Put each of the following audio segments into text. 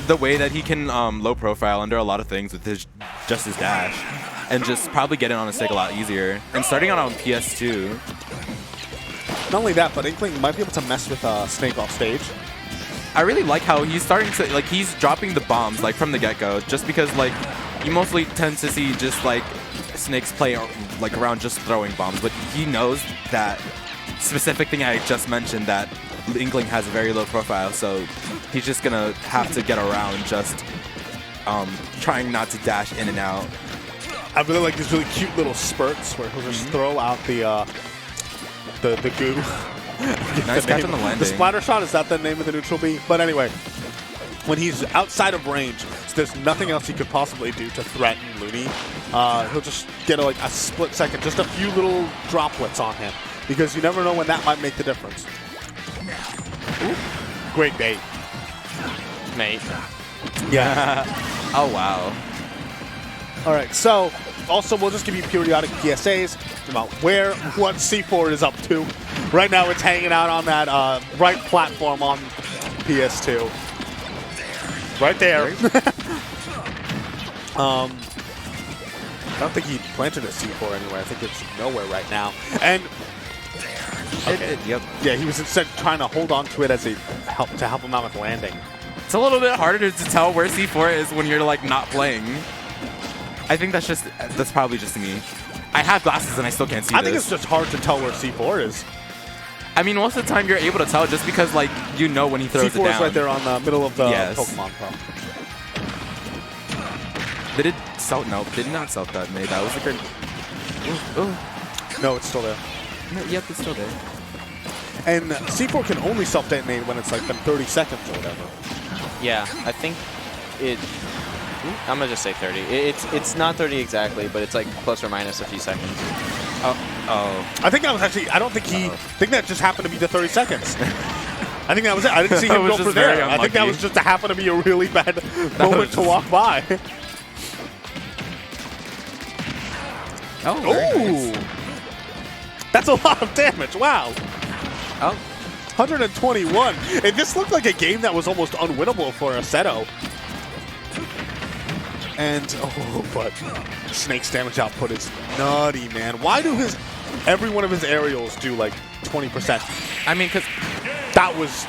the way that he can low profile under a lot of things with his dash, and just probably get in on a stick a lot easier. And starting out on PS2. Not only that, but Inkling might be able to mess with Snake off stage. I really like how he's starting to, like, he's dropping the bombs, like, from the get-go, just because, like, you mostly tend to see just, like, Snakes play, like, around just throwing bombs, but he knows that specific thing I just mentioned, that Inkling has a very low profile, so he's just gonna have to get around just trying not to dash in and out. I really like these really cute little spurts where he'll just throw out the goo. Nice catch on the landing. The splatter shot, is that the name of the neutral B? But anyway, when he's outside of range, so there's nothing else he could possibly do to threaten Looney. He'll just get like a split second, just a few little droplets on him, because you never know when that might make the difference. Ooh. Great bait. Mate. Yeah. Oh, wow. All right, so also we'll just give you periodic PSAs about what C4 is up to. Right now it's hanging out on that right platform on PS2. Right there. I don't think he planted a C4 anywhere. I think it's nowhere right now. And Yep. yeah, he was instead trying to hold on to it as to help him out with landing. It's a little bit harder to tell where C4 is when you're, like, not playing. I think that's probably just me. I have glasses and I still can't see I think it's just hard to tell where C4 is. I mean, most of the time you're able to tell just because, like, you know when he throws it down. C4 is right there on the middle of the Pokemon Pro. They did self, no, did not self-detonate. That was a good. Ooh. No, it's still there. No, yep, it's still there. And C4 can only self-detonate when it's like been 30 seconds or whatever. Yeah, I think it. I'm gonna just say 30. It's not 30 exactly, but it's like plus or minus a few seconds. Oh. I think that was actually. I don't think he. I think that just happened to be the 30 seconds. I think that was it. I didn't see him go for there. I think that was just to happen to be a really bad moment to walk by. Oh. Ooh. Nice. That's a lot of damage. Wow. Oh. 121. And this looked like a game that was almost unwinnable for Aceto. And, but Snake's damage output is nutty, man. Why do every one of his aerials do like 20%? I mean, because that was,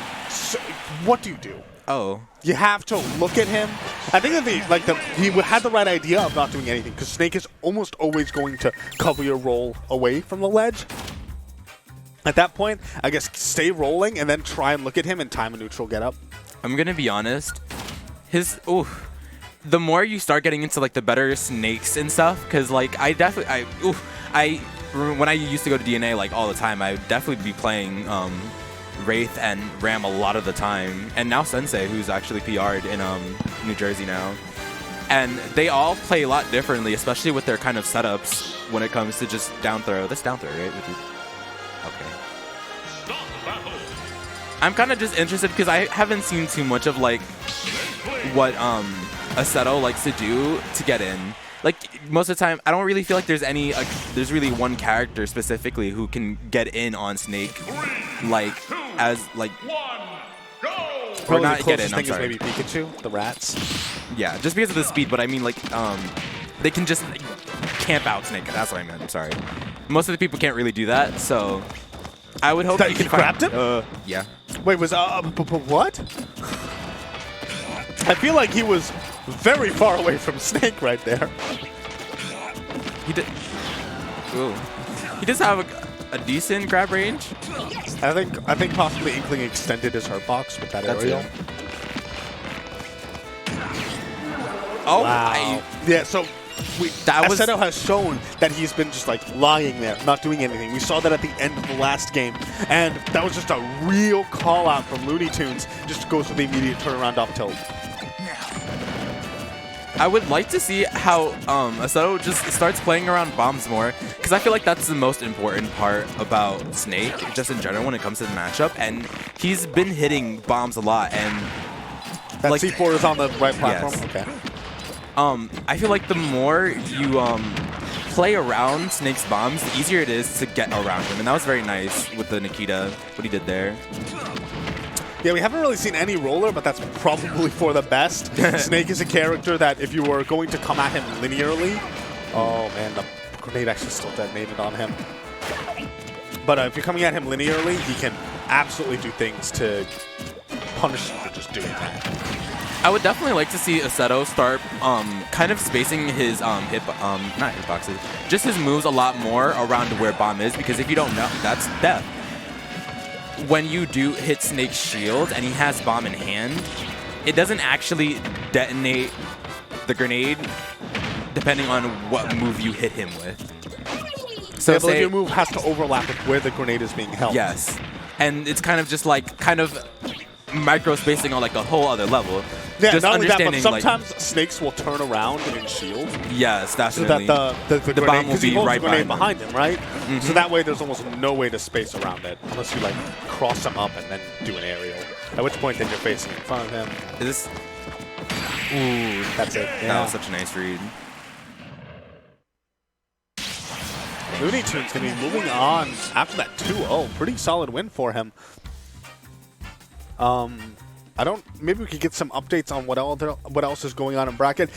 what do you do? Oh. You have to look at him. I think that he had the right idea of not doing anything, because Snake is almost always going to cover your roll away from the ledge. At that point, I guess stay rolling and then try and look at him and time a neutral get up. I'm gonna be honest. The more you start getting into like the better Snakes and stuff, because like when I used to go to DNA like all the time, I would definitely be playing Wraith and Ram a lot of the time, and now Sensei, who's actually PR'd in New Jersey now, and they all play a lot differently, especially with their kind of setups when it comes to just down throw. That's down throw, right? Okay. I'm kind of just interested because I haven't seen too much of like what Aceto likes to do to get in. Like most of the time, I don't really feel like there's really one character specifically who can get in on Snake, like or not get in. I'm sorry. Maybe Pikachu, the rats. Yeah, just because of the speed, but I mean like they can just camp out Snake. That's what I meant. I'm sorry. Most of the people can't really do that, so I would hope you can grabbed him. Yeah. Wait, was what? I feel like he was very far away from Snake right there. He did. Ooh. He does have a decent grab range. I think possibly Inkling extended his hurt box with that aerial. Oh, wow. Yeah, so Aceto has shown that he's been just like lying there, not doing anything. We saw that at the end of the last game, and that was just a real call out from LunyTunes. Just goes for the immediate turnaround up tilt. I would like to see how Aceto just starts playing around bombs more, because I feel like that's the most important part about Snake, just in general when it comes to the matchup, and he's been hitting bombs a lot, and that like, C4 is on the right platform? Yes. Okay. I feel like the more you play around Snake's bombs, the easier it is to get around him, and that was very nice with the Nikita, what he did there. Yeah, we haven't really seen any roller, but that's probably for the best. Snake is a character that if you were going to come at him linearly, oh man, the grenade actually still detonated on him. But if you're coming at him linearly, he can absolutely do things to punish you for just doing that. I would definitely like to see Aceto start kind of spacing his not hitboxes, just his moves a lot more around where bomb is, because if you don't know, that's death. When you do hit Snake's shield and he has bomb in hand, it doesn't actually detonate the grenade depending on what move you hit him with. So yeah, but your move has to overlap with where the grenade is being held. Yes. And it's kind of just like micro spacing on like a whole other level. Yeah, just not only that, but sometimes like, Snakes will turn around in shield. Yes, definitely. So that the grenade, bomb will be right behind him, right? Mm-hmm. So that way there's almost no way to space around it unless you like cross him up and then do an aerial. At which point then you're facing in front of him. Is this? Ooh, that's it. Yeah. That was such a nice read. LunyTunes going to be moving on after that 2-0. Pretty solid win for him. Maybe we could get some updates on what else is going on in bracket.